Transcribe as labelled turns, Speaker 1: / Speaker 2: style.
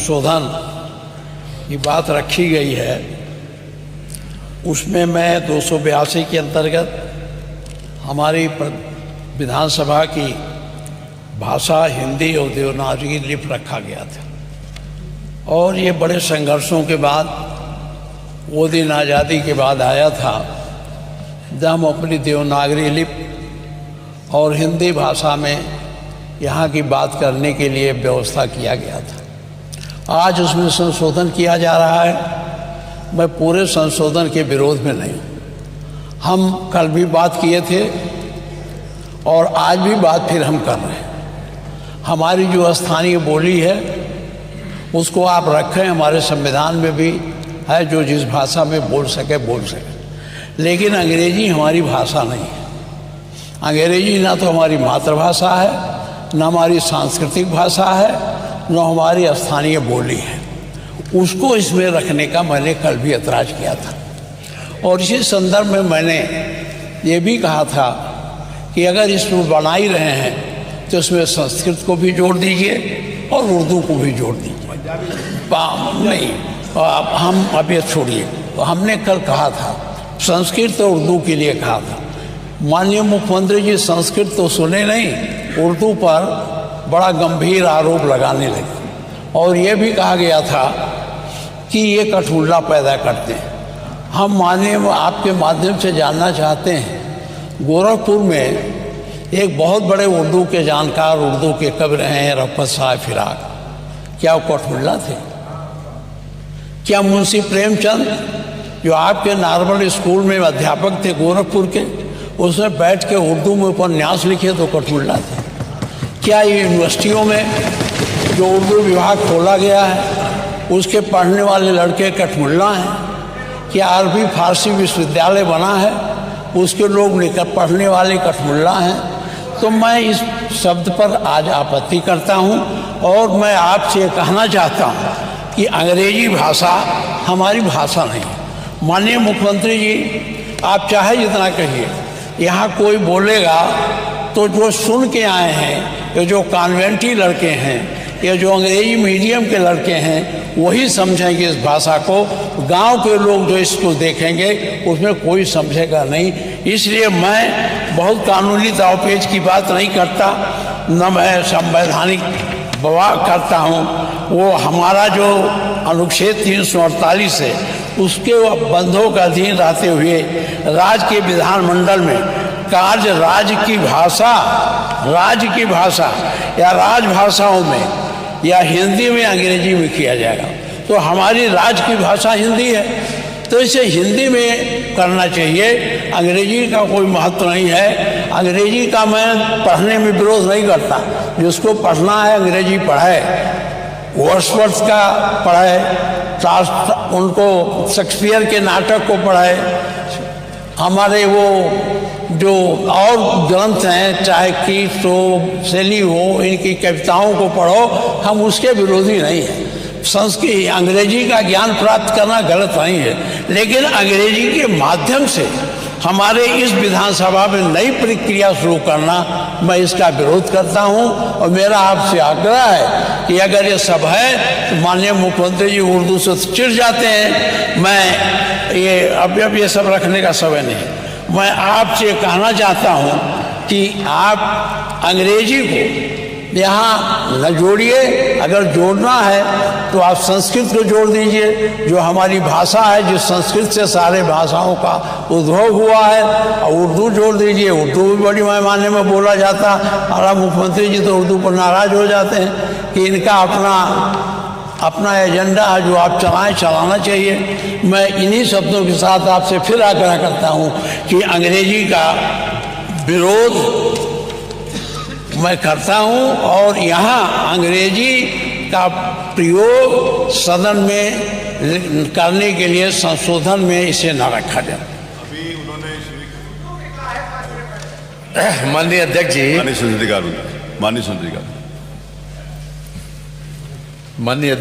Speaker 1: संशोधन की बात रखी गई है, उसमें मैं 282 के अंतर्गत हमारी विधानसभा की भाषा हिंदी और देवनागरी लिपि रखा गया था। और ये बड़े संघर्षों के बाद, वो दिन आज़ादी के बाद आया था जब हम अपनी देवनागरी लिपि और हिंदी भाषा में यहाँ की बात करने के लिए व्यवस्था किया गया था। आज उसमें संशोधन किया जा रहा है। मैं पूरे संशोधन के विरोध में नहीं हूँ। हम कल भी बात किए थे और आज भी बात फिर हम कर रहे हैं। हमारी जो स्थानीय बोली है उसको आप रखें, हमारे संविधान में भी है, जो जिस भाषा में बोल सके बोल सके, लेकिन अंग्रेजी हमारी भाषा नहीं है। अंग्रेजी ना तो हमारी मातृभाषा है, न हमारी सांस्कृतिक भाषा है, न हमारी स्थानीय बोली है। उसको इसमें रखने का मैंने कल भी ऐतराज़ किया था। और इसी संदर्भ में मैंने ये भी कहा था कि अगर इसमें बना ही रहे हैं तो इसमें संस्कृत को भी जोड़ दीजिए और उर्दू को भी जोड़ दीजिए। नहीं, हम अभी छोड़िए। तो हमने कल कहा था, संस्कृत और उर्दू के लिए कहा था। माननीय मुख्यमंत्री जी संस्कृत तो सुने नहीं, उर्दू पर बड़ा गंभीर आरोप लगाने लगे। और ये भी कहा गया था कि ये कठपुतला पैदा करते हैं। हम माननीय आपके माध्यम से जानना चाहते हैं, गोरखपुर में एक बहुत बड़े उर्दू के जानकार, उर्दू के कवि रहे हैं रफ़त साहब फिराक। क्या वो कठपुतला थे? क्या मुंशी प्रेमचंद जो आपके नॉर्मल स्कूल में अध्यापक थे गोरखपुर के, उसमें बैठ के उर्दू में उपन्यास लिखे तो कठपुतला थे? क्या यूनिवर्सिटियों में जो उर्दू विभाग खोला गया है उसके पढ़ने वाले लड़के कठपुतला हैं? क्या अरबी फारसी विश्वविद्यालय बना है उसके लोग पढ़ने वाले कठपुतला हैं? तो मैं इस शब्द पर आज आपत्ति करता हूं और मैं आपसे कहना चाहता हूं कि अंग्रेजी भाषा हमारी भाषा नहीं। माननीय मुख्यमंत्री जी, आप चाहे जितना कहिए, यहाँ कोई बोलेगा तो जो सुन के आए हैं, ये जो कॉन्वेंटी लड़के हैं, ये जो अंग्रेजी मीडियम के लड़के हैं, वही समझेंगे इस भाषा को। गांव के लोग जो इसको देखेंगे उसमें कोई समझेगा नहीं। इसलिए मैं बहुत कानूनी दावपेच की बात नहीं करता, न मैं संवैधानिक बवाल करता हूँ। वो हमारा जो अनुच्छेद 348 है उसके बंधों का अधीन रहते हुए राज्य के विधानमंडल में कार्य राज्य की भाषा या राजभाषाओं में या हिंदी में अंग्रेजी में किया जाएगा। तो हमारी राज्य की भाषा हिंदी है, तो इसे हिंदी में करना चाहिए। अंग्रेजी का कोई महत्व नहीं है। अंग्रेजी का मैं पढ़ने में विरोध नहीं करता। जिसको पढ़ना है अंग्रेजी पढ़े, वर्ड्सवर्थ का पढ़े, उनको शेक्सपियर के नाटक को पढ़े, हमारे वो जो और ग्रंथ हैं, चाहे कीट्स हो, शैली हो, इनकी कविताओं को पढ़ो। हम उसके विरोधी नहीं हैं। संस्कृत अंग्रेजी का ज्ञान प्राप्त करना गलत नहीं है, लेकिन अंग्रेजी के माध्यम से हमारे इस विधानसभा में नई प्रक्रिया शुरू करना, मैं इसका विरोध करता हूं। और मेरा आपसे आग्रह है कि अगर ये सब है तो माननीय मुख्यमंत्री जी उर्दू से चिढ़ जाते हैं। मैं ये अब ये सब रखने का समय नहीं। मैं आपसे कहना चाहता हूं कि आप अंग्रेजी को यहाँ न जोड़िए। अगर जोड़ना है तो आप संस्कृत को जोड़ दीजिए, जो हमारी भाषा है, जिस संस्कृत से सारे भाषाओं का उद्भव हुआ है। और उर्दू जोड़ दीजिए। उर्दू भी बड़ी पैमाने में बोला जाता। हमारा मुख्यमंत्री जी तो उर्दू पर नाराज हो जाते हैं कि इनका अपना एजेंडा है जो आप चलाना चाहिए। मैं इन्हीं शब्दों के साथ आपसे फिर आग्रह करता हूँ कि अंग्रेजी का विरोध मैं करता हूं और यहाँ अंग्रेजी का प्रयोग सदन में करने के लिए संशोधन में इसे न रखा जाए।
Speaker 2: अभी उन्होंने
Speaker 3: माननीय अध्यक्ष जी,
Speaker 2: माननीय संसदीय कार्य, माननीय